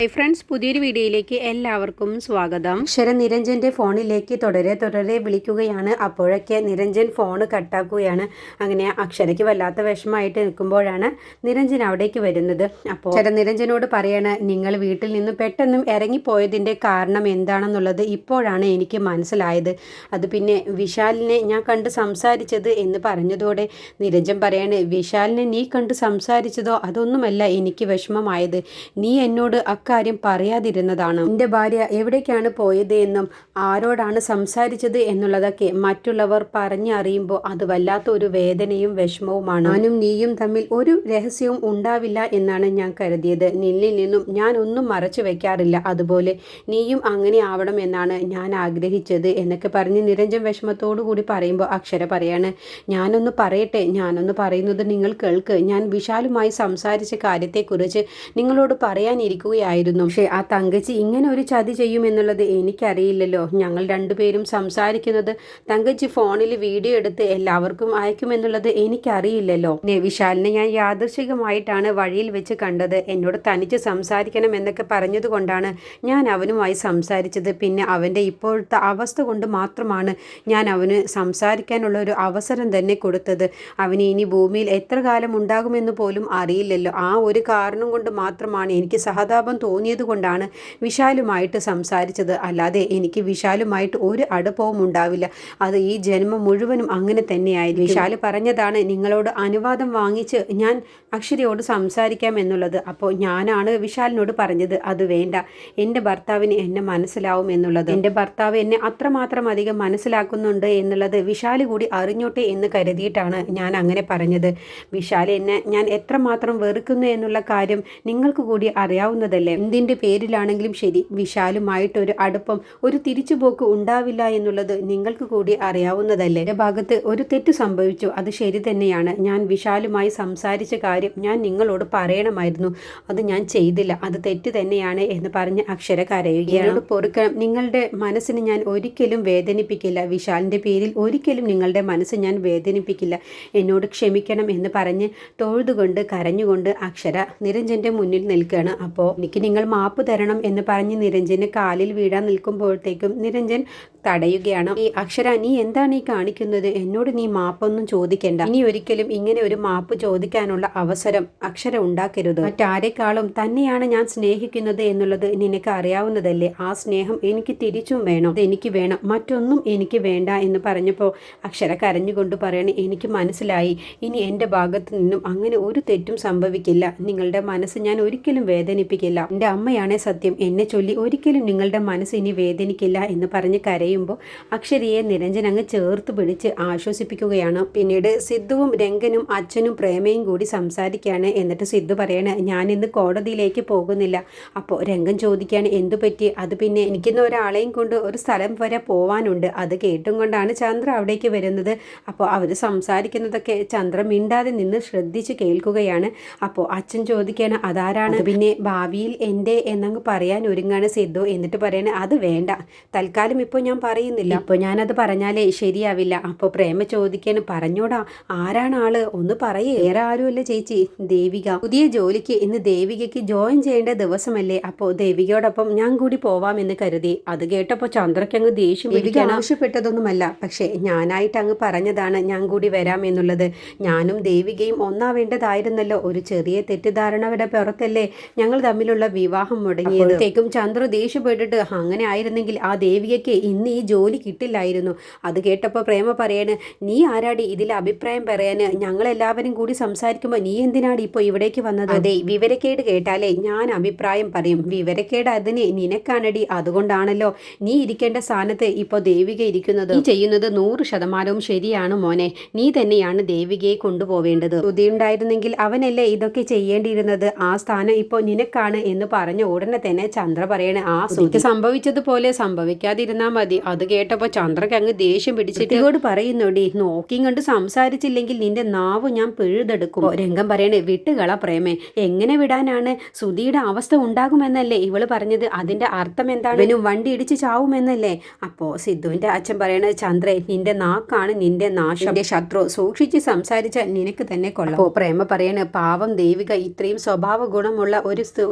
Hi friends, പുതിയൊരു വീഡിയോയിലേക്ക് എല്ലാവർക്കും സ്വാഗതം. അക്ഷര നിരഞ്ജൻ്റെ ഫോണിലേക്ക് തുടരെ വിളിക്കുകയാണ്. അപ്പോഴൊക്കെ നിരഞ്ജൻ ഫോൺ കട്ടാക്കുകയാണ്. അങ്ങനെ അക്ഷരയ്ക്ക് വല്ലാത്ത വിഷമമായിട്ട് നിൽക്കുമ്പോഴാണ് നിരഞ്ജൻ അവിടേക്ക് വരുന്നത്. അപ്പോൾ അക്ഷര നിരഞ്ജനോട് പറയാണ്, നിങ്ങൾ വീട്ടിൽ നിന്ന് പെട്ടെന്നും ഇറങ്ങിപ്പോയതിൻ്റെ കാരണം എന്താണെന്നുള്ളത് ഇപ്പോഴാണ് എനിക്ക് മനസ്സിലായത്. അത് പിന്നെ വിശാലിനെ ഞാൻ കണ്ട് സംസാരിച്ചത് എന്ന് പറഞ്ഞതോടെ നിരഞ്ജൻ പറയാണ്, വിശാലിനെ നീ കണ്ട് സംസാരിച്ചതോ അതൊന്നുമല്ല എനിക്ക് വിഷമമായത്. നീ എന്നോട് കാര്യം പറയാതിരുന്നതാണ്. എൻ്റെ ഭാര്യ എവിടേക്കാണ് പോയത് എന്നും ആരോടാണ് സംസാരിച്ചത് എന്നുള്ളതൊക്കെ മറ്റുള്ളവർ പറഞ്ഞറിയുമ്പോൾ അത് വല്ലാത്ത ഒരു വേദനയും വിഷമവുമാണ്. ഞാനും നീയും തമ്മിൽ ഒരു രഹസ്യവും ഉണ്ടാവില്ല എന്നാണ് ഞാൻ കരുതിയത്. നിന്നിൽ നിന്നും ഞാൻ ഒന്നും മറച്ചു വെക്കാറില്ല. അതുപോലെ നീയും അങ്ങനെ ആവണം എന്നാണ് ഞാൻ ആഗ്രഹിച്ചത് എന്നൊക്കെ പറഞ്ഞ് നിരഞ്ജൻ വിഷമത്തോടു കൂടി പറയുമ്പോൾ അക്ഷര പറയാണ്, ഞാനൊന്ന് പറയട്ടെ, ഞാനൊന്ന് പറയുന്നത് നിങ്ങൾ കേൾക്ക്. ഞാൻ വിശാലുമായി സംസാരിച്ച കാര്യത്തെക്കുറിച്ച് നിങ്ങളോട് പറയാനിരിക്കുകയായിരുന്നു. പക്ഷേ ആ തങ്കച്ചി ഇങ്ങനെ ഒരു ചതി ചെയ്യുമെന്നുള്ളത് എനിക്കറിയില്ലല്ലോ. ഞങ്ങൾ രണ്ടുപേരും സംസാരിക്കുന്നത് തങ്കച്ചി ഫോണിൽ വീഡിയോ എടുത്ത് എല്ലാവർക്കും അയക്കുമെന്നുള്ളത് എനിക്കറിയില്ലല്ലോ. വിശാലിനെ ഞാൻ യാദൃശികമായിട്ടാണ് വഴിയിൽ വെച്ച് കണ്ടത്. എന്നോട് തനിച്ച് സംസാരിക്കണം എന്നൊക്കെ പറഞ്ഞതുകൊണ്ടാണ് ഞാൻ അവനുമായി സംസാരിച്ചത്. പിന്നെ അവൻ്റെ ഇപ്പോഴത്തെ അവസ്ഥ കൊണ്ട് മാത്രമാണ് ഞാൻ അവന് സംസാരിക്കാനുള്ള ഒരു അവസരം തന്നെ കൊടുത്തത്. അവന് ഇനി ഭൂമിയിൽ എത്ര കാലം ഉണ്ടാകുമെന്ന് പോലും അറിയില്ലല്ലോ. ആ ഒരു കാരണം കൊണ്ട് മാത്രമാണ് എനിക്ക് സഹതാപം തോന്നിയത് കൊണ്ടാണ് വിശാലുമായിട്ട് സംസാരിച്ചത്. അല്ലാതെ എനിക്ക് വിശാലുമായിട്ട് ഒരു അടുപ്പവും ഉണ്ടാവില്ല. അത് ഈ ജന്മം മുഴുവനും അങ്ങനെ തന്നെയായിരുന്നു. വിശാല് പറഞ്ഞതാണ് നിങ്ങളോട് അനുവാദം വാങ്ങിച്ച് ഞാൻ അക്ഷരയോട് സംസാരിക്കാം എന്നുള്ളത്. അപ്പോൾ ഞാനാണ് വിശാലിനോട് പറഞ്ഞത് അത് വേണ്ട, എൻ്റെ ഭർത്താവിന് എന്നെ മനസ്സിലാവും എന്നുള്ളത്. എൻ്റെ ഭർത്താവ് എന്നെ അത്രമാത്രം അധികം മനസ്സിലാക്കുന്നുണ്ട് എന്നുള്ളത് വിശാല് കൂടി അറിഞ്ഞോട്ടെ എന്ന് കരുതിയിട്ടാണ് ഞാൻ അങ്ങനെ പറഞ്ഞത്. വിശാല് എന്നെ ഞാൻ എത്രമാത്രം വെറുക്കുന്നു എന്നുള്ള കാര്യം നിങ്ങൾക്ക് കൂടി അറിയാവുന്നതല്ലേ. എന്തിൻ്റെ പേരിലാണെങ്കിലും ശരി, വിശാലുമായിട്ടൊരു അടുപ്പം, ഒരു തിരിച്ചുപോക്ക് ഉണ്ടാവില്ല എന്നുള്ളത് നിങ്ങൾക്ക് കൂടി അറിയാവുന്നതല്ലേ. എൻ്റെ ഭാഗത്ത് ഒരു തെറ്റ് സംഭവിച്ചു, അത് ശരി തന്നെയാണ്. ഞാൻ വിശാലുമായി സംസാരിച്ച കാര്യം ഞാൻ നിങ്ങളോട് പറയണമായിരുന്നു, അത് ഞാൻ ചെയ്തില്ല, അത് തെറ്റ് തന്നെയാണ് എന്ന് പറഞ്ഞ് അക്ഷര കരയുകയാണ്. എന്നോട് പൊറുക്കണം, നിങ്ങളുടെ മനസ്സിന് ഞാൻ ഒരിക്കലും വേദനിപ്പിക്കില്ല. വിശാലിൻ്റെ പേരിൽ ഒരിക്കലും നിങ്ങളുടെ മനസ്സ് ഞാൻ വേദനിപ്പിക്കില്ല. എന്നോട് ക്ഷമിക്കണം എന്ന് പറഞ്ഞ് തൊഴുതുകൊണ്ട് കരഞ്ഞുകൊണ്ട് അക്ഷര നിരഞ്ജൻ്റെ മുന്നിൽ നിൽക്കുകയാണ്. അപ്പോൾ എനിക്ക് നിങ്ങൾ മാപ്പ് തരണം എന്ന് പറഞ്ഞ് നിരഞ്ജന് കാലിൽ വീഴാൻ നിൽക്കുമ്പോഴത്തേക്കും നിരഞ്ജൻ തടയുകയാണ്. ഈ അക്ഷര, നീ എന്താണ് ഈ കാണിക്കുന്നത്? എന്നോട് നീ മാപ്പൊന്നും ചോദിക്കേണ്ട. ഇനി ഒരിക്കലും ഇങ്ങനെ ഒരു മാപ്പ് ചോദിക്കാനുള്ള അവസരം അക്ഷര ഉണ്ടാക്കരുത്. മറ്റാരെക്കാളും തന്നെയാണ് ഞാൻ സ്നേഹിക്കുന്നത് എന്നുള്ളത് നിനക്ക് അറിയാവുന്നതല്ലേ. ആ സ്നേഹം എനിക്ക് തിരിച്ചും വേണം, എനിക്ക് വേണം, മറ്റൊന്നും എനിക്ക് വേണ്ട എന്ന് പറഞ്ഞപ്പോൾ അക്ഷര കരഞ്ഞുകൊണ്ട് പറയണേ, എനിക്ക് മനസ്സിലായി, ഇനി എൻ്റെ ഭാഗത്ത് നിന്നും അങ്ങനെ ഒരു തെറ്റും സംഭവിക്കില്ല. നിങ്ങളുടെ മനസ്സ് ഞാൻ ഒരിക്കലും വേദനിപ്പിക്കില്ല. എൻ്റെ അമ്മയാണേ സത്യം, എന്നെ ചൊല്ലി ഒരിക്കലും നിങ്ങളുടെ മനസ്സ് ഇനി വേദനിക്കില്ല എന്ന് പറഞ്ഞ് കരയുമ്പോൾ അക്ഷരയെ നിരഞ്ജൻ അങ്ങ് ചേർത്ത് പിടിച്ച് ആശ്വസിപ്പിക്കുകയാണ്. പിന്നീട് സിദ്ധുവും രംഗനും അച്ഛനും പ്രേമയും കൂടി സംസാരിക്കുകയാണ്. എന്നിട്ട് സിദ്ധു പറയാണ്, ഞാനിന്ന് കോടതിയിലേക്ക് പോകുന്നില്ല. അപ്പോൾ രംഗൻ ചോദിക്കുകയാണ്, എന്തു പറ്റി? അത് പിന്നെ എനിക്കിന്ന് ഒരാളെയും കൊണ്ട് ഒരു സ്ഥലം വരെ പോവാനുണ്ട്. അത് കേട്ടും കൊണ്ടാണ് ചന്ദ്ര അവിടേക്ക് വരുന്നത്. അപ്പോൾ അവർ സംസാരിക്കുന്നതൊക്കെ ചന്ദ്ര മിണ്ടാതെ നിന്ന് ശ്രദ്ധിച്ച് കേൾക്കുകയാണ്. അപ്പോൾ അച്ഛൻ ചോദിക്കുകയാണ്, അതാരാണ്? പിന്നെ ഭാവിയിൽ എൻ്റെ എന്നങ്ങ് പറയാൻ ഒരുങ്ങാണ് സിദ്ധു. എന്നിട്ട് പറയണ, അത് വേണ്ട, തൽക്കാലം ഇപ്പോൾ ഞാൻ പറയുന്നില്ല, അപ്പോൾ ഞാനത് പറഞ്ഞാലേ ശരിയാവില്ല. അപ്പോൾ പ്രേമ ചോദിക്കാൻ, പറഞ്ഞോടാ, ആരാണ് ആള്, ഒന്ന് പറയേ. വേറെ ആരുമല്ല ചേച്ചി, ദേവിക. പുതിയ ജോലിക്ക് ഇന്ന് ദേവികയ്ക്ക് ജോയിൻ ചെയ്യേണ്ട ദിവസമല്ലേ. അപ്പോൾ ദേവികയോടൊപ്പം ഞാൻ കൂടി പോവാമെന്ന് കരുതി. അത് കേട്ടപ്പോൾ ചന്ദ്രയ്ക്ക് അങ്ങ് ദേഷ്യം. ദേവിക ആവശ്യപ്പെട്ടതൊന്നുമല്ല, പക്ഷേ ഞാനായിട്ട് അങ്ങ് പറഞ്ഞതാണ് ഞാൻ കൂടി വരാം എന്നുള്ളത്. ഞാനും ദേവികയും ഒന്നാവേണ്ടതായിരുന്നല്ലോ. ഒരു ചെറിയ തെറ്റിദ്ധാരണയുടെ പുറത്തല്ലേ ഞങ്ങൾ തമ്മിലുള്ള വിവാഹം മുടങ്ങിയപ്പോഴത്തേക്കും ചന്ദ്ര ദേഷ്യപ്പെട്ടിട്ട്, അങ്ങനെ ആയിരുന്നെങ്കിൽ ആ ദേവികയ്ക്ക് ഇന്ന് ഈ ജോലി കിട്ടില്ലായിരുന്നു. അത് കേട്ടപ്പോൾ പ്രേമ പറയാണ്, നീ ആരാടി ഇതിൽ അഭിപ്രായം പറയാന്? ഞങ്ങളെല്ലാവരും കൂടി സംസാരിക്കുമ്പോൾ നീ എന്തിനാണ് ഇപ്പോൾ ഇവിടേക്ക് വന്നത്? അതെ, വിവരക്കേട് കേട്ടാലേ ഞാൻ അഭിപ്രായം പറയും. വിവരക്കേട് അതിന് നിനക്കാണടി. അതുകൊണ്ടാണല്ലോ നീ ഇരിക്കേണ്ട സ്ഥാനത്ത് ഇപ്പോൾ ദേവിക ഇരിക്കുന്നത്. നീ ചെയ്യുന്നത് 100% ശരിയാണ് മോനെ. നീ തന്നെയാണ് ദേവികയെ കൊണ്ടുപോവേണ്ടത്. ശ്രുതിയുണ്ടായിരുന്നെങ്കിൽ അവനല്ലേ ഇതൊക്കെ ചെയ്യേണ്ടിയിരുന്നത്. ആ സ്ഥാനം ഇപ്പോൾ നിനക്കാണ് എന്ന് പറഞ്ഞ ഉടനെ തന്നെ ചന്ദ്ര പറയണ, ആ ശ്രുതിക്ക് സംഭവിച്ചതുപോലെ സംഭവിക്കാതിരുന്നാൽ മതി. അത് കേട്ടപ്പോൾ ചന്ദ്രയ്ക്ക് അങ്ങ് ദേഷ്യം പിടിച്ചിട്ട് ഇവോട് പറയുന്നോടി, നോക്കിയും കണ്ട് സംസാരിച്ചില്ലെങ്കിൽ നിന്റെ നാവ് ഞാൻ പിഴുതെടുക്കും. രംഗം പറയണേ, വിട്ടുകള പ്രേമേ, എങ്ങനെ വിടാനാണ്? സുധിയുടെ അവസ്ഥ ഉണ്ടാകുമെന്നല്ലേ ഇവള് പറഞ്ഞത്? അതിന്റെ അർത്ഥം എന്താണ്? ഇവനും വണ്ടി ഇടിച്ച് ചാവുമെന്നല്ലേ? അപ്പോ സിദ്ധുവിന്റെ അച്ഛൻ പറയണത്, ചന്ദ്രേ, നിന്റെ നാക്കാണ് നിന്റെ നാശം, നിന്റെ ശത്രു. സൂക്ഷിച്ച് സംസാരിച്ച നിനക്ക് തന്നെ കൊള്ളാം. അപ്പോ പ്രേമ പറയണ, പാവം ദേവിക, ഇത്രയും സ്വഭാവ ഗുണമുള്ള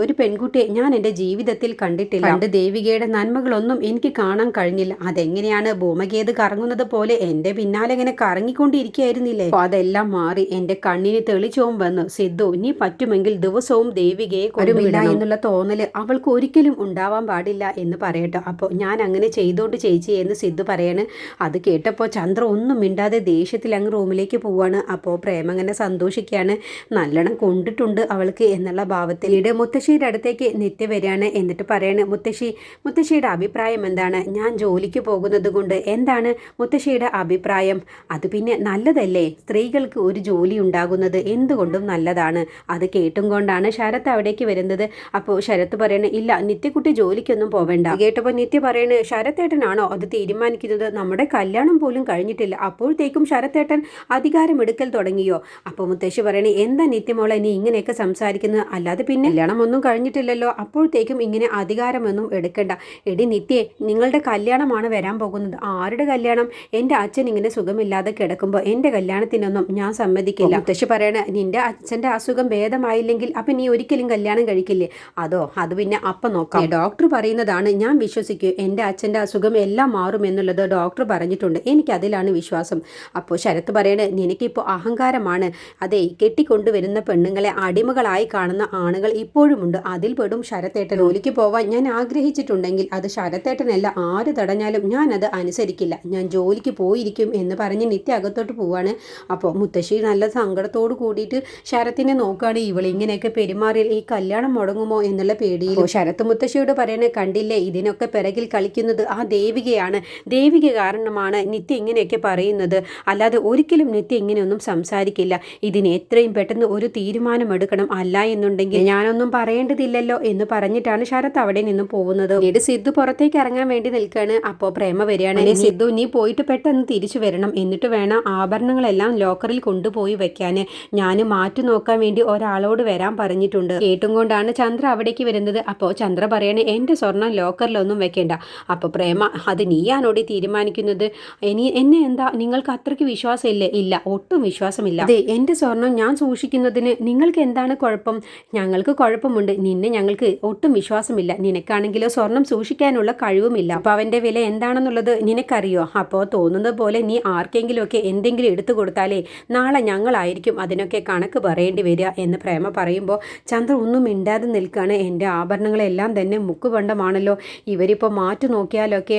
ഒരു പെൺകുട്ടിയെ ഞാൻ എന്റെ ജീവിതത്തിൽ കണ്ടിട്ടില്ല. പണ്ട് ദേവികയുടെ നന്മകളൊന്നും എനിക്ക് കാണാൻ കഴിഞ്ഞില്ല. അതെങ്ങനെയാണ് ഭൂമകേത് കറങ്ങുന്നത് പോലെ എന്റെ പിന്നാലെ ഇങ്ങനെ കറങ്ങിക്കൊണ്ടിരിക്കുകയായിരുന്നില്ലേ? അപ്പൊ അതെല്ലാം മാറി എന്റെ കണ്ണിന് തെളിച്ചവും വന്നു. സിദ്ധു, നീ പറ്റുമെങ്കിൽ ദിവസവും ദേവികയെ കൊണ്ടുവിട എന്നുള്ള തോന്നല് അവൾക്ക് ഒരിക്കലും ഉണ്ടാവാൻ പാടില്ല എന്ന് പറയട്ടോ. അപ്പോൾ ഞാൻ അങ്ങനെ ചെയ്തോണ്ട് ചേച്ചി എന്ന് സിദ്ധു പറയാണ്. അത് കേട്ടപ്പോൾ ചന്ദ്ര ഒന്നും മിണ്ടാതെ ദേഷ്യത്തിൽ അങ്ങ് റൂമിലേക്ക് പോവാണ്. അപ്പോൾ പ്രേമ അങ്ങനെ സന്തോഷിക്കുകയാണ്. നല്ലോണം കൊണ്ടിട്ടുണ്ട് അവൾക്ക് എന്നുള്ള ഭാവത്തിൽ. മുത്തശ്ശിയുടെ അടുത്തേക്ക് നിത്യ വരികയാണ്. എന്നിട്ട് പറയാണ്, മുത്തശ്ശിയുടെ അഭിപ്രായം എന്താണ്? ഞാൻ ജോലിക്ക് പോകുന്നത് കൊണ്ട് എന്താണ് മുത്തശ്ശിയുടെ അഭിപ്രായം? അത് പിന്നെ നല്ലതല്ലേ, സ്ത്രീകൾക്ക് ഒരു ജോലി ഉണ്ടാകുന്നത് എന്തുകൊണ്ടും നല്ലതാണ്. അത് കേട്ടും കൊണ്ടാണ് ശരത്ത് അവിടേക്ക് വരുന്നത്. അപ്പോൾ ശരത്ത് പറയണ, ഇല്ല നിത്യക്കുട്ടി ജോലിക്കൊന്നും പോവേണ്ട. കേട്ടപ്പോൾ നിത്യ പറയണ, ശരത്തേട്ടനാണോ അത് തീരുമാനിക്കുന്നത്? നമ്മുടെ കല്യാണം പോലും കഴിഞ്ഞിട്ടില്ല, അപ്പോഴത്തേക്കും ശരത്തേട്ടൻ അധികാരമെടുക്കൽ തുടങ്ങിയോ? അപ്പോൾ മുത്തശ്ശി പറയണേ, എന്താ നിത്യമോളെ നീ ഇങ്ങനെയൊക്കെ സംസാരിക്കുന്നത്? അല്ലാതെ പിന്നെ കല്യാണം ഒന്നും കഴിഞ്ഞിട്ടില്ലല്ലോ, അപ്പോഴത്തേക്കും ഇങ്ങനെ അധികാരമൊന്നും എടുക്കണ്ട. എടി നിത്യേ, നിങ്ങളുടെ കല്യാണമാണ് വരാൻ പോകുന്നത്. ആരുടെ കല്യാണം? എൻ്റെ അച്ഛൻ ഇങ്ങനെ സുഖമില്ലാതെ കിടക്കുമ്പോൾ എൻ്റെ കല്യാണത്തിനൊന്നും ഞാൻ സമ്മതിക്കില്ല. മുത്തശ്ശി പറയണ, നിന്റെ അച്ഛൻ്റെ അസുഖം ഭേദമായില്ലെങ്കിൽ അപ്പം നീ ഒരിക്കലും കല്യാണം കഴിക്കില്ലേ? അത് പിന്നെ അപ്പം നോക്കാം. ഡോക്ടർ പറയുന്നതാണ് ഞാൻ വിശ്വസിക്കൂ. എൻ്റെ അച്ഛൻ്റെ അസുഖം എല്ലാം മാറുമെന്നുള്ളത് ഡോക്ടർ പറഞ്ഞിട്ടുണ്ട്, എനിക്കതിലാണ് വിശ്വാസം. അപ്പോൾ ശരത്ത് പറയണ, നിനക്കിപ്പോൾ അഹങ്കാരമാണ്. അതെ, കെട്ടിക്കൊണ്ടുവരുന്ന പെണ്ണുങ്ങളെ അടിമകളായി കാണുന്ന ആണുകൾ ഇപ്പോഴുമുണ്ട്, അതിൽ പെടും ശരത്തേട്ടൻ. ജോലിക്ക് പോവാൻ ഞാൻ ആഗ്രഹിച്ചിട്ടുണ്ടെങ്കിൽ അത് ശരത്തേട്ടനല്ല, ആര് തടഞ്ഞാലും ഞാൻ അത് അനുസരിക്കില്ല, ഞാൻ ജോലിക്ക് പോയിരിക്കും എന്ന് പറഞ്ഞ് നിത്യ അകത്തോട്ട് പോവാണ്. അപ്പോൾ മുത്തശ്ശി നല്ല സങ്കടത്തോട് കൂടിയിട്ട് ശരത്തിനെ നോക്കുകയാണ്. ഇവളിങ്ങനെയൊക്കെ പെരുമാറിയാൽ ഈ കല്യാണം മുടങ്ങുമോ എന്നുള്ള പേടിയിൽ ശരത്ത് മുത്തശ്ശിയോട് പറയണ, കണ്ടില്ലേ, ഇതിനൊക്കെ പിറകിൽ കളിക്കുന്നത് ആ ദേവികയാണ്. ദേവിക കാരണമാണ് നിത്യ ഇങ്ങനെയൊക്കെ പറയുന്നത്, അല്ലാതെ ഒരിക്കലും നിത്യ ഇങ്ങനെയൊന്നും സംസാരിക്കില്ല. ഇതിന് എത്രയും പെട്ടെന്ന് ഒരു തീരുമാനമെടുക്കണം, അല്ല എന്നുണ്ടെങ്കിൽ ഞാനൊന്നും പറയേണ്ടതില്ലല്ലോ എന്ന് പറഞ്ഞിട്ടാണ് ശരത്ത് അവിടെ നിന്നും പോകുന്നത്. പിന്നീട് സിദ്ധു പുറത്തേക്ക് ഇറങ്ങാൻ വേണ്ടി നിൽക്കുകയാണ്. അപ്പോൾ പ്രേമ വരികയാണ്. സിദ്ധു, നീ പോയിട്ട് പെട്ടെന്ന് തിരിച്ചു വരണം, എന്നിട്ട് വേണം ആഭരണങ്ങളെല്ലാം ലോക്കറിൽ കൊണ്ടുപോയി വെക്കാന്. ഞാൻ മാറ്റി നോക്കാൻ വേണ്ടി ഒരാളോട് വരാൻ പറഞ്ഞിട്ടുണ്ട്. കേട്ടും കൊണ്ടാണ് ചന്ദ്ര അവിടേക്ക് വരുന്നത്. അപ്പോൾ ചന്ദ്ര പറയണേ, എൻ്റെ സ്വർണം ലോക്കറിലൊന്നും വെക്കേണ്ട. അപ്പോൾ പ്രേമ, അത് നീയാണോടി തീരുമാനിക്കുന്നത്? എന്നെ എന്താ നിങ്ങൾക്ക് അത്രയ്ക്ക് വിശ്വാസമില്ലേ? ഇല്ല, ഒട്ടും വിശ്വാസമില്ല. അതെ, എൻ്റെ സ്വർണം ഞാൻ സൂക്ഷിക്കുന്നതിന് നിങ്ങൾക്ക് എന്താണ് കുഴപ്പം? ഞങ്ങൾക്ക് കുഴപ്പമുണ്ട്, നിന്നെ ഞങ്ങൾക്ക് ഒട്ടും വിശ്വാസമില്ല. നിനക്കാണെങ്കിലോ സ്വർണം സൂക്ഷിക്കാനുള്ള കഴിവുമില്ല. അപ്പോൾ അവൻ്റെ വില എന്താണെന്നുള്ളത് നിനക്കറിയോ? അപ്പോൾ തോന്നുന്നത് പോലെ നീ ആർക്കെങ്കിലുമൊക്കെ എന്തെങ്കിലും എടുത്തു കൊടുത്താലേ നാളെ ഞങ്ങളായിരിക്കും അതിനൊക്കെ കണക്ക് പറയേണ്ടി വരിക എന്ന് പ്രേമ പറയുമ്പോൾ ചന്ദ്ര ഒന്നും മിണ്ടാതെ നിൽക്കുകയാണ്. എൻ്റെ ആഭരണങ്ങളെല്ലാം തന്നെ മുക്കുപണ്ടമാണല്ലോ, ഇവരിപ്പോൾ മാറ്റി നോക്കിയാലൊക്കെ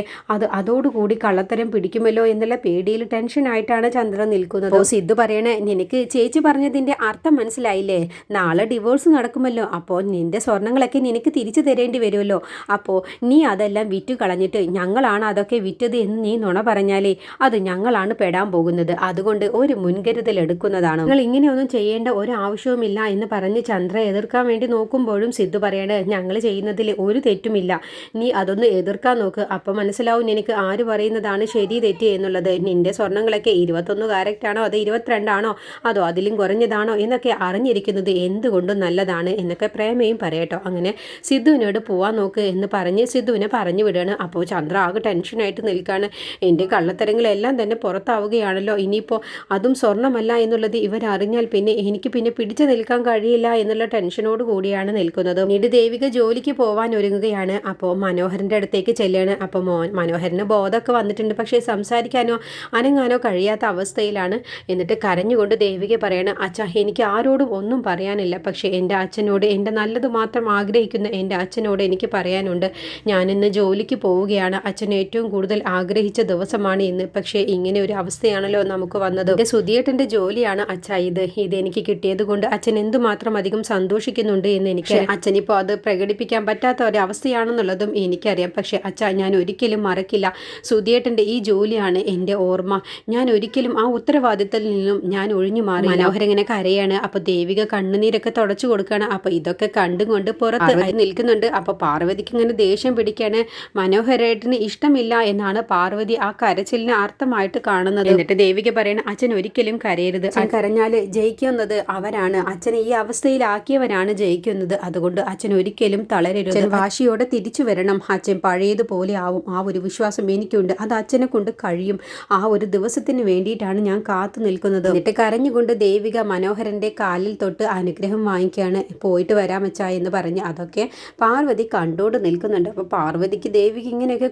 അതോടുകൂടി കള്ളത്തരം പിടിക്കുമല്ലോ എന്നുള്ള പേടിയിൽ ടെൻഷനായിട്ടാണ് ചന്ദ്ര നിൽക്കുന്നത്. അപ്പോൾ സിദ്ധു പറയണേ, നിനക്ക് ചേച്ചി പറഞ്ഞതിൻ്റെ അർത്ഥം മനസ്സിലായില്ലേ? നാളെ ഡിവോഴ്സ് നടക്കുമല്ലോ, അപ്പോൾ നിന്റെ സ്വർണ്ണങ്ങളൊക്കെ നിനക്ക് തിരിച്ചു തരേണ്ടി വരുമല്ലോ. അപ്പോൾ നീ അതെല്ലാം വിറ്റു കളഞ്ഞിട്ട് ഞങ്ങളാണ് അതൊക്കെ വിറ്റത് എന്ന് നീ നുണ പറഞ്ഞാലേ അത് ഞങ്ങളാണ് പെടാൻ പോകുന്നത്. അതുകൊണ്ട് ഒരു മുൻകരുതൽ എടുക്കുന്നതാണ്. നിങ്ങൾ ഇങ്ങനെയൊന്നും ചെയ്യേണ്ട ഒരു ആവശ്യവുമില്ല എന്ന് പറഞ്ഞ് ചന്ദ്ര എതിർക്കാൻ വേണ്ടി നോക്കുമ്പോഴും സിദ്ധു പറയണേ, ഞങ്ങൾ ചെയ്യുന്നതിൽ ഒരു തെറ്റുമില്ല, നീ അതൊന്ന് എതിർക്കാൻ നോക്ക്, അപ്പം മനസ്സിലാവും നിനക്ക് ആര് പറയുന്നതാണ് ശരി തെറ്റ് എന്നുള്ളത്. നിന്റെ സ്വർണ്ണങ്ങളൊക്കെ 21 കാരറ്റ് ആണോ അതോ 22 ആണോ അതോ അതിലും കുറഞ്ഞതാണോ എന്നൊക്കെ അറിഞ്ഞിരിക്കുന്നത് എന്തുകൊണ്ടും നല്ലതാണ് എന്നൊക്കെ പ്രേമയും പറയട്ടോ. അങ്ങനെ സിദ്ധുവിനോട് പോവാൻ നോക്ക് എന്ന് പറഞ്ഞ് സിദ്ധുവിനെ പറഞ്ഞു വിടുകയാണ്. അപ്പോൾ ചന്ദ്ര ആകെ ടെൻഷനായിട്ട് നിൽക്കുകയാണ്. എൻ്റെ കള്ളത്തരങ്ങളെല്ലാം തന്നെ പുറത്താവുകയാണല്ലോ, ഇനിയിപ്പോൾ അതും സ്വർണ്ണമല്ല എന്നുള്ളത് ഇവരറിഞ്ഞാൽ പിന്നെ എനിക്ക് പിന്നെ പിടിച്ചു നിൽക്കാൻ കഴിയില്ല എന്നുള്ള ടെൻഷനോട് കൂടിയാണ് നിൽക്കുന്നത്. പിന്നീട് ദേവിക ജോലിക്ക് പോവാൻ ഒരുങ്ങുകയാണ്. അപ്പോൾ മനോഹരൻ്റെ അടുത്തേക്ക് ചെല്ലുകയാണ്. അപ്പോൾ മനോഹരന് ബോധമൊക്കെ വന്നിട്ടുണ്ട്, പക്ഷേ സംസാരിക്കാനോ അനങ്ങാനോ കഴിയാത്ത അവസ്ഥയിലാണ്. എന്നിട്ട് കരഞ്ഞുകൊണ്ട് ദേവിക പറയണം, അച്ഛാ, എനിക്ക് ആരോടും ഒന്നും പറയാനില്ല, പക്ഷേ എൻ്റെ അച്ഛനോട്, എൻ്റെ നല്ലത് മാത്രം ആഗ്രഹിക്കുന്ന എൻ്റെ അച്ഛനോട് എനിക്ക് പറയാനുണ്ട്. ഞാനിന്ന് ജോലിക്ക് പോവുകയാണ്, അച്ഛൻ ഏറ്റവും കൂടുതൽ ആഗ്രഹിച്ച ദിവസമാണ് ഇന്ന്, പക്ഷേ ഇങ്ങനെ ഒരു അവസ്ഥയാണല്ലോ നമുക്ക് വന്നത്. എൻ്റെ സുധിയേട്ടൻ്റെ ജോലിയാണ് അച്ഛാ ഇത് എനിക്ക് കിട്ടിയത് കൊണ്ട് അച്ഛൻ എന്തുമാത്രം അധികം സന്തോഷിക്കുന്നുണ്ട് എന്ന് എനിക്ക് അച്ഛനിപ്പോൾ അത് പ്രകടിപ്പിക്കാൻ പറ്റാത്ത ഒരവസ്ഥയാണെന്നുള്ളതും എനിക്കറിയാം. പക്ഷേ അച്ഛാ, ഞാൻ ഒരിക്കലും മറക്കില്ല, സുധിയേട്ടൻ്റെ ഈ ജോലിയാണ് എൻ്റെ ഓർമ്മ, ഞാൻ ഒരിക്കലും ആ ഉത്തരവാദിത്തത്തിൽ നിന്നും ഞാൻ ഒഴിഞ്ഞു മാറി. മനോഹർ ഇങ്ങനെ കരയാണ്. അപ്പോൾ ദേവിക കണ്ണുനീരൊക്കെ തുടച്ചു കൊടുക്കുകയാണ്. അപ്പോൾ ഇതൊക്കെ കണ്ടുകൊണ്ട് പുറത്ത് നിൽക്കുന്നുണ്ട്. അപ്പോൾ പാർവതിക്ക് ഇങ്ങനെ ദേഷ്യം പിടിക്കാണ്. മനോഹരേട്ടന് ഇഷ്ടമില്ല എന്നാണ് പാർവതി ആ കരച്ചിലിന് അർത്ഥമായിട്ട് കാണുന്നത്. എന്നിട്ട് ദേവിക പറയണ അച്ഛൻ ഒരിക്കലും കരയരുത്, അച്ഛൻ കരഞ്ഞാൽ ജയിക്കുന്നത് അവരാണ്, അച്ഛനെ ഈ അവസ്ഥയിലാക്കിയവരാണ് ജയിക്കുന്നത്, അതുകൊണ്ട് അച്ഛൻ ഒരിക്കലും തളരരുത്, അച്ഛൻ വാശിയോടെ തിരിച്ചു വരണം, അച്ഛൻ പഴയതുപോലെ ആവും, ആ ഒരു വിശ്വാസം എനിക്കുണ്ട്, അത് അച്ഛനെ കൊണ്ട് കഴിയും, ആ ഒരു ദിവസത്തിന് വേണ്ടിയിട്ടാണ് ഞാൻ കാത്തു നിൽക്കുന്നത്. എന്നിട്ട് കരഞ്ഞുകൊണ്ട് ദേവിക മനോഹരന്റെ കാലിൽ തൊട്ട് അനുഗ്രഹം വാങ്ങിക്കുകയാണ്. പോയിട്ട് വരാം അച്ഛാ എന്ന് പറഞ്ഞ് അതൊക്കെ പാർവതി കണ്ടോണ്ട് നിൽക്കുന്നുണ്ട്. അപ്പോൾ പാർവതിക്ക് ദേവിക ഇങ്ങനെയൊക്കെ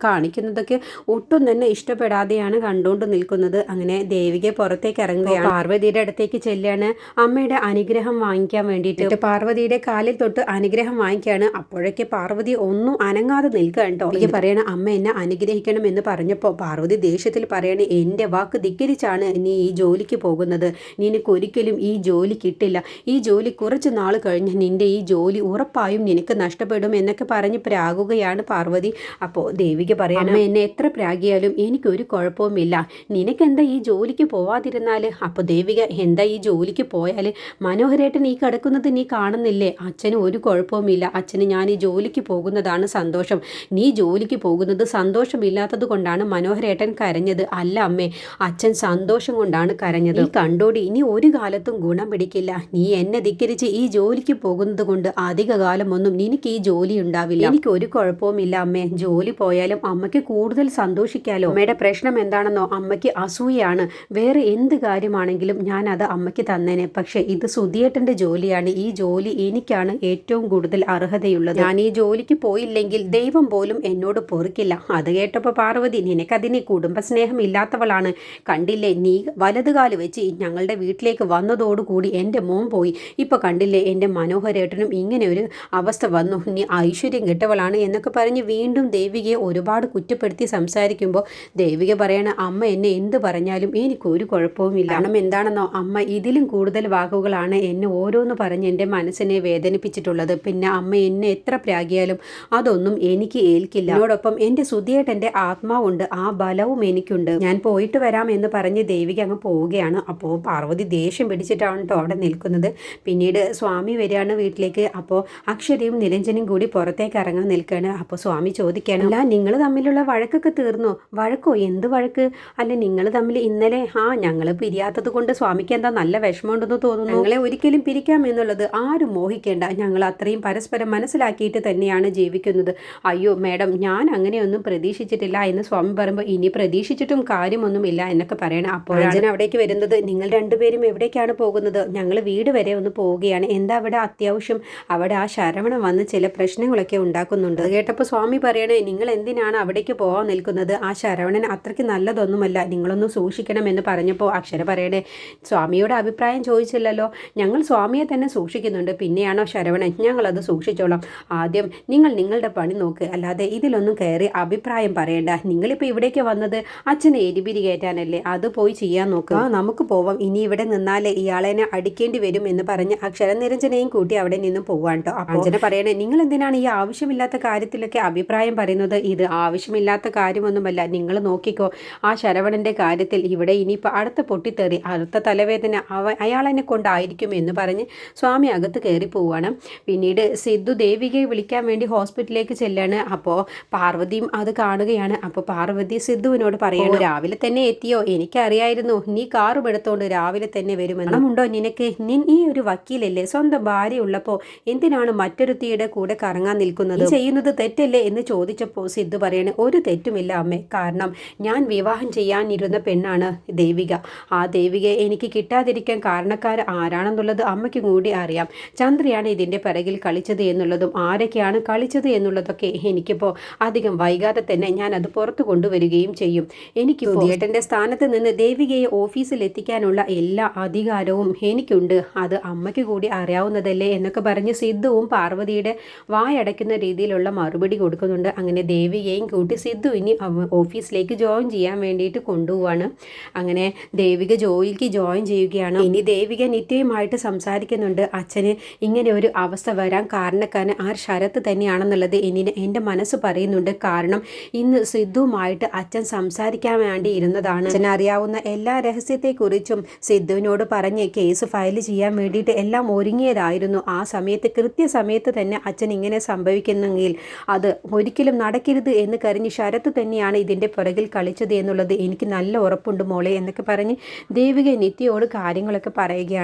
കാണിക്കുന്നതൊക്കെ ഒട്ടും തന്നെ ഇഷ്ടപ്പെടാതെയാണ് കണ്ടുകൊണ്ട് നിൽക്കുന്നത്. അങ്ങനെ ദേവിക പുറത്തേക്ക് ഇറങ്ങുകയാണ്. പാർവതിയുടെ അടുത്തേക്ക് ചെല്ലുകയാണ് അമ്മയുടെ അനുഗ്രഹം വാങ്ങിക്കാൻ വേണ്ടിയിട്ട്. പാർവതിയുടെ കാലിൽ തൊട്ട് അനുഗ്രഹം വാങ്ങിക്കുകയാണ്. അപ്പോഴേക്ക് പാർവതി ഒന്നും അനങ്ങാതെ നിൽക്കുക കേട്ടോ. എനിക്ക് പറയണ അമ്മ എന്നെ അനുഗ്രഹിക്കണം എന്ന് പറഞ്ഞപ്പോൾ പാർവതി ദേഷ്യത്തിൽ പറയണ എൻ്റെ വാക്ക് ധിക്കരിച്ചാണ് നീ ഈ ജോലിക്ക് പോകുന്നത്, നിനക്ക് ഒരിക്കലും ഈ ജോലി കിട്ടില്ല, ഈ ജോലി കുറച്ച് നാൾ കഴിഞ്ഞ് നിന്റെ ഈ ജോലി ഉറപ്പായും നിനക്ക് നഷ്ടപ്പെടും എന്നൊക്കെ പറഞ്ഞ് പ്രാകുകയാണ് പാർവതി. അപ്പോൾ ദേവിക പറയണം അമ്മ എന്നെ എത്ര പ്രാഗിയാലും എനിക്കൊരു കുഴപ്പവുമില്ല, നിനക്കെന്താ ഈ ജോലിക്ക് പോവാതിരുന്നാൽ? അപ്പോൾ ദേവിക എന്താ ഈ ജോലിക്ക് പോയാൽ മനോഹരേട്ടൻ ഈ കിടക്കുന്നത് നീ കാണുന്നില്ലേ, അച്ഛന് ഒരു കുഴപ്പവുമില്ല, അച്ഛന് ഞാൻ ഈ ജോലിക്ക് പോകുന്നതാണ് സന്തോഷം, നീ ജോലിക്ക് പോകുന്നത് സന്തോഷമില്ലാത്തത് കൊണ്ടാണ് മനോഹരേട്ടൻ കരഞ്ഞത്. അല്ല അമ്മേ, അച്ഛൻ സന്തോഷം കൊണ്ടാണ് കരഞ്ഞത്. ഈ കണ്ടോടി ഇനി ഒരു കാലത്തും ഗുണം പിടിക്കില്ല, നീ എന്നെ ധിക്കരിച്ച് ഈ ജോലിക്ക് പോകുന്നത് കൊണ്ട് അധിക കാലമൊന്നും നിനക്ക് ഈ ജോലി ഉണ്ടാവില്ല, എനിക്ക് ഒരു കുഴപ്പവുമില്ല അമ്മേ, ജോലി പോയാലും അമ്മയ്ക്ക് കൂടുതൽ സന്തോഷിക്കാലോ. അമ്മയുടെ പ്രശ്നം എന്താണെന്നോ, അമ്മയ്ക്ക് അസൂയാണ്, വേറെ എന്ത് കാര്യമാണെങ്കിലും ഞാൻ അത് അമ്മയ്ക്ക് തന്നേനെ, പക്ഷെ ഇത് സുധിയേട്ടൻ്റെ ജോലിയാണ്, ഈ ജോലി എനിക്കാണ് ഏറ്റവും കൂടുതൽ അർഹതയുള്ളത്, ഞാൻ ഈ ജോലിക്ക് പോയില്ലെങ്കിൽ ദൈവം പോലും എന്നോട് പൊറുക്കില്ല. അത് കേട്ടപ്പോൾ പാർവതി നിനക്കതിന് കുടുംബസ്നേഹം ഇല്ലാത്തവളാണ്, കണ്ടില്ലേ നീ വലതുകാല് വെച്ച് ഞങ്ങളുടെ വീട്ടിലേക്ക് വന്നതോടുകൂടി എൻ്റെ മോൻ പോയി, ഇപ്പോൾ കണ്ടില്ലേ എൻ്റെ മനോഹരേട്ടനും ഇങ്ങനെ ഒരു അവസ്ഥ വന്നു, നീ ഐശ്വര്യം കെട്ടവളാണ് എന്നൊക്കെ പറഞ്ഞ് വീണ്ടും ദേവികയെ ഒരുപാട് കുറ്റപ്പെടുത്തി സംസാരിക്കുമ്പോൾ ദേവിക പറയണ അമ്മ എന്നെ എന്ത് പറഞ്ഞാലും എനിക്കൊരു കുഴപ്പവുമില്ല, കാരണം എന്താണെന്നോ അമ്മ ഇതിലും കൂടുതൽ വാക്കുകളാണ് എന്നെ ഓരോന്ന് പറഞ്ഞ് എൻ്റെ മനസ്സിനെ വേദനിപ്പിച്ചിട്ടുള്ളത്, പിന്നെ അമ്മ എന്നെ എത്ര പ്രാഗിയാലും അതൊന്നും എനിക്ക് ഏൽക്കില്ല, എന്നോടൊപ്പം എൻ്റെ സുധിയേട്ടൻ്റെ ആത്മാവുണ്ട്, ആ ബലവും എനിക്കുണ്ട്, ഞാൻ പോയിട്ട് വരാം എന്ന് പറഞ്ഞ് ദേവിക അങ്ങ് പോവുകയാണ്. അപ്പോൾ പാർവതി ദേഷ്യം പിടിച്ചിട്ടാണ് കേട്ടോ അവിടെ നിൽക്കുന്നത്. പിന്നീട് സ്വാമി വരികയാണ് വീട്ടിലേക്ക്. അപ്പോൾ അക്ഷരയും നിരഞ്ജനും കൂടി പുറത്തേക്ക് ഇറങ്ങാൻ നിൽക്കുകയാണ്. അപ്പോൾ സ്വാമി ചോദിക്കുകയാണ് അല്ല നിങ്ങൾ തമ്മിലുള്ള വഴക്കൊക്കെ തീർന്നോ? വഴക്കോ? എന്ത് വഴക്ക്? അല്ല നിങ്ങൾ തമ്മിൽ ഇന്നലെ ഞങ്ങൾ പിരിയാത്തത് കൊണ്ട് സ്വാമിക്ക് എന്താ നല്ല വിഷമമുണ്ടെന്ന് തോന്നുന്നു, ഞങ്ങളെ ഒരിക്കലും പിരിക്കാം എന്നുള്ളത് ആരും മോഹിക്കേണ്ട, ഞങ്ങൾ അത്രയും പരസ്പരം മനസ്സിലാക്കിയിട്ട് തന്നെയാണ് ജീവിക്കുന്നത്. അയ്യോ മേഡം ഞാൻ അങ്ങനെയൊന്നും പ്രതീക്ഷിച്ചിട്ടില്ല എന്ന് സ്വാമി പറയുമ്പോൾ ഇനി പ്രതീക്ഷിച്ചിട്ടും കാര്യമൊന്നുമില്ല എന്നൊക്കെ പറയണം. അപ്പോൾ അഞ്ജന അവിടേക്ക് വരുന്നത് നിങ്ങൾ രണ്ടുപേരും എവിടേക്കാണ് പോകുന്നത്? ഞങ്ങൾ വീട് വരെ ഒന്ന് പോവുകയാണ്, എന്താ അവിടെ അത്യാവശ്യം? അവിടെ ആ ശരവണൻ വന്ന് ചില പ്രശ്നങ്ങളൊക്കെ ഉണ്ടാക്കുന്നുണ്ട്. കേട്ടപ്പോൾ സ്വാമി പറയണേ നിങ്ങൾ എന്തിനാണ് അവിടേക്ക് പോകാൻ നിൽക്കുന്നത്? ആ ശരവണൻ അത്രയ്ക്ക് നല്ലതൊന്നുമല്ല, നിങ്ങളൊന്ന് സൂക്ഷിക്കണം എന്ന് പറഞ്ഞപ്പോൾ അക്ഷര പറയണേ സ്വാമിയുടെ അഭിപ്രായം ചോദിച്ചില്ലല്ലോ, ഞങ്ങൾ സ്വാമിയെ തന്നെ സൂക്ഷിക്കുന്നുണ്ട്, പിന്നെയാണോ ശരവണൻ? ഞങ്ങളത് സൂക്ഷിച്ചോളാം, ആദ്യം നിങ്ങൾ നിങ്ങളുടെ പണി നോക്ക്, അല്ലാതെ ഇതിലൊന്നും കയറി അഭിപ്രായം പറയണ്ട, നിങ്ങളിപ്പോൾ ഇവിടേക്ക് വന്നത് അച്ഛനെ എരിപിരി കയറ്റാനല്ലേ, അത് പോയി ചെയ്യാൻ നോക്കുക, നമുക്ക് പോവാം, ഇനി ഇവിടെ നിന്നാലേ ഇയാളെ അടിക്കേണ്ടി വരും എന്ന് പറഞ്ഞ് അക്ഷര നിരഞ്ജനെയും കൂട്ടി അവിടെ നിന്നും പോവാൻ കേട്ടോ. അപ്പോൾ അഞ്ജന പറയണേ നിങ്ങൾ എന്തിനാണ് ഈ ആവശ്യമില്ലാത്ത കാര്യത്തിലൊക്കെ അഭിപ്രായം പറയുന്നത്? ഇത് ആവശ്യമില്ലാത്ത കാര്യമൊന്നുമല്ല, നിങ്ങൾ നോക്കിക്കോ, ആ ശരവണന്റെ കാര്യത്തിൽ ഇവിടെ ഇനിയിപ്പോൾ അടുത്ത പൊട്ടിത്തെറി അടുത്ത തലവേദന അയാളെന്നെ കൊണ്ടായിരിക്കും എന്ന് പറഞ്ഞ് സ്വാമി അകത്ത് കയറി പോവുകയാണ്. പിന്നീട് സിദ്ധു ദേവികയെ വിളിക്കാൻ വേണ്ടി ഹോസ്പിറ്റലിലേക്ക് ചെല്ലാണ്. അപ്പോൾ പാർവതിയും അത് കാണുകയാണ്. അപ്പോൾ പാർവതി സിദ്ധുവിനോട് പറയണു രാവിലെ തന്നെ എത്തിയോ? എനിക്കറിയായിരുന്നു നീ കാറും എടുത്തോണ്ട് രാവിലെ തന്നെ വരുമെന്ന്. ഉണ്ടോ നിനക്ക്? ഈ ഒരു വക്കീലല്ലേ, സ്വന്തം ഭാര്യ ഉള്ളപ്പോൾ എന്തിനാണ് മറ്റൊരുത്തിയുടെ കൂടെ കറങ്ങാൻ നിൽക്കുന്നത്? ചെയ്യുന്നത് തെറ്റല്ലേ എന്ന് ചോദിച്ചപ്പോൾ സിദ്ധു പറയണ ഒരു തെറ്റുമില്ല അമ്മേ, കാരണം ഞാൻ വിവാഹം ചെയ്യാനിരുന്ന പെണ്ണാണ് ദേവിക, ആ ദേവികയെ എനിക്ക് കിട്ടാതിരിക്കാൻ കാരണക്കാർ ആരാണെന്നുള്ളത് അമ്മയ്ക്ക് കൂടി അറിയാം, ചന്ദ്രയാണ് ഇതിൻ്റെ പിറകിൽ കളിച്ചത് എന്നുള്ളതും ആരൊക്കെയാണ് കളിച്ചത് എന്നുള്ളതൊക്കെ എനിക്കിപ്പോൾ അധികം വൈകാതെ തന്നെ ഞാൻ അത് പുറത്തു കൊണ്ടുവരികയും ചെയ്യും. എനിക്ക് ഏട്ടൻ്റെ സ്ഥാനത്ത് നിന്ന് ദേവികയെ ഓഫീസിൽ എത്തിക്കാനുള്ള എല്ലാ അധികാരവും എനിക്കുണ്ട്, അത് അമ്മയ്ക്ക് കൂടി അറിയാവുന്നതല്ലേ എന്നൊക്കെ പറഞ്ഞ് സിദ്ധുവും പാർവതിയുടെ വായടയ്ക്കുന്ന രീതിയിലുള്ള മറുപടി കൊടുക്കുന്നുണ്ട്. അങ്ങനെ ദേവികയും കൂട്ടി സിദ്ധു ഇനി ഓഫീസിലേക്ക് ജോയിൻ ചെയ്യാൻ വേണ്ടിയിട്ട് കൊണ്ടുപോവാണ്. അങ്ങനെ ദേവിക ജോലിക്ക് ജോയിൻ ചെയ്യുകയാണ്. ഇനി ദേവിക നിത്യമായിട്ട് സംസാരിക്കുന്നുണ്ട്, അച്ഛന് ഇങ്ങനെ ഒരു അവസ്ഥ വരാൻ കാരണക്കാരൻ ആ ശരത്ത് തന്നെയാണെന്നുള്ളത് എൻ്റെ മനസ്സ് പറയുന്നുണ്ട്, കാരണം ഇന്ന് സിദ്ധുവുമായിട്ട് അച്ഛൻ സംസാരിക്കാൻ വേണ്ടി ഇരുന്നതാണ്, അച്ഛൻ അറിയാവുന്ന എല്ലാ രഹസ്യത്തെക്കുറിച്ചും സിദ്ധുവിനോട് പറഞ്ഞ് കേസ് ഫയൽ ചെയ്യാൻ വേണ്ടിയിട്ട് എല്ലാം ഒരുങ്ങിയതായിരുന്നു. ആ സമയത്ത് കൃത്യസമയത്ത് തന്നെ അച്ഛൻ ഇങ്ങനെ സംഭവിക്കുന്നെങ്കിൽ അത് ഒരിക്കലും കളിക്കരുത് എന്ന് കരഞ്ഞ് ശരത്ത് തന്നെയാണ് ഇതിൻ്റെ പുറകിൽ കളിച്ചത് എന്നുള്ളത് എനിക്ക് നല്ല ഉറപ്പുണ്ട് മോളെ എന്നൊക്കെ പറഞ്ഞ് ദേവിക നിത്യയോട് കാര്യങ്ങളൊക്കെ പറയുകയാണ്.